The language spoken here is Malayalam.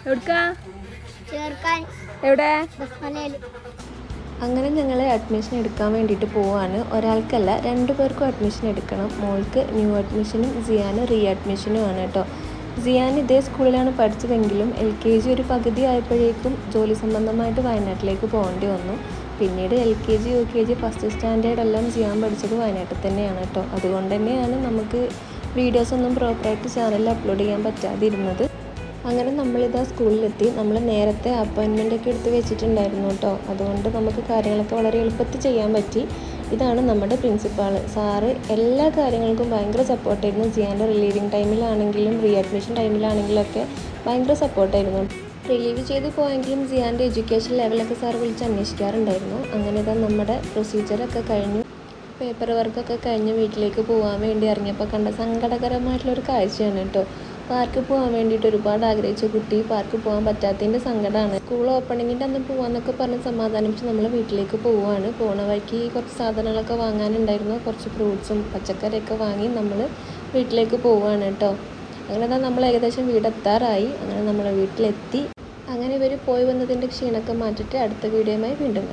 എവിടുക്കാ എവിടെ? അങ്ങനെ ഞങ്ങൾ അഡ്മിഷൻ എടുക്കാൻ വേണ്ടിയിട്ട് പോവാണ്. ഒരാൾക്കല്ല 2 പേർക്കും അഡ്മിഷൻ എടുക്കണം. മോൾക്ക് ന്യൂ അഡ്മിഷനും സിയാന് റീ അഡ്മിഷനും ആണ് കേട്ടോ. സിയാൻ ഇതേ സ്കൂളിലാണ് പഠിച്ചതെങ്കിലും LKG ഒരു പകുതി ആയപ്പോഴേക്കും ജോലി സംബന്ധമായിട്ട് വയനാട്ടിലേക്ക് പോകേണ്ടി വന്നു. പിന്നീട് LKG UKG ഫസ്റ്റ് സ്റ്റാൻഡേർഡ് എല്ലാം സിയാൻ പഠിച്ചത് വയനാട്ടിൽ തന്നെയാണ് കേട്ടോ. അതുകൊണ്ട് തന്നെയാണ് നമുക്ക് വീഡിയോസൊന്നും പ്രോപ്പറായിട്ട് ചാനലിൽ അപ്ലോഡ് ചെയ്യാൻ പറ്റാതിരുന്നത്. അങ്ങനെ നമ്മളിതാ സ്കൂളിലെത്തി. നമ്മൾ നേരത്തെ അപ്പോയിൻമെൻ്റൊക്കെ എടുത്ത് വെച്ചിട്ടുണ്ടായിരുന്നു കേട്ടോ. അതുകൊണ്ട് നമുക്ക് കാര്യങ്ങളൊക്കെ വളരെ എളുപ്പത്തിൽ ചെയ്യാൻ പറ്റി. ഇതാണ് നമ്മുടെ പ്രിൻസിപ്പാൾ സാറ്. എല്ലാ കാര്യങ്ങൾക്കും ഭയങ്കര സപ്പോർട്ടായിരുന്നു. സിയാൻ്റെ റിലീവിങ് ടൈമിലാണെങ്കിലും റീ അഡ്മിഷൻ ടൈമിലാണെങ്കിലൊക്കെ ഭയങ്കര സപ്പോർട്ടായിരുന്നു. റിലീവ് ചെയ്ത് പോയെങ്കിലും സിയാൻ്റെ എഡ്യൂക്കേഷൻ ലെവലൊക്കെ സാർ വിളിച്ച് അന്വേഷിക്കാറുണ്ടായിരുന്നു. അങ്ങനെ ഇതാ നമ്മുടെ പ്രൊസീജിയറൊക്കെ കഴിഞ്ഞു, പേപ്പർ വർക്കൊക്കെ കഴിഞ്ഞ് വീട്ടിലേക്ക് പോകാൻ വേണ്ടി ഇറങ്ങിയപ്പോൾ കണ്ട സങ്കടകരമായിട്ടുള്ളൊരു കാഴ്ചയാണ് കേട്ടോ. പാർക്കിൽ പോകാൻ വേണ്ടിയിട്ട് ഒരുപാട് ആഗ്രഹിച്ച കുട്ടി പാർക്കിൽ പോകാൻ പറ്റാത്തതിൻ്റെ സങ്കടമാണ്. സ്കൂൾ ഓപ്പണിങ്ങിൻ്റെ അന്ന് പോകാമെന്നൊക്കെ പറഞ്ഞ് സമാധാനിപ്പിച്ച് നമ്മൾ വീട്ടിലേക്ക് പോവുകയാണ്. പോണ വഴിക്ക് കുറച്ച് സാധനങ്ങളൊക്കെ വാങ്ങാനുണ്ടായിരുന്നു. കുറച്ച് ഫ്രൂട്ട്സും പച്ചക്കറിയൊക്കെ വാങ്ങി നമ്മൾ വീട്ടിലേക്ക് പോവുകയാണ് കേട്ടോ. അങ്ങനെ നമ്മൾ ഏകദേശം വീടെത്താറായി. അങ്ങനെ നമ്മൾ വീട്ടിലെത്തി. അങ്ങനെ ഇവർ പോയി വന്നതിൻ്റെ ക്ഷീണമൊക്കെ മാറ്റിയിട്ട് അടുത്ത വീഡിയോയുമായി വീണ്ടും കാണാം.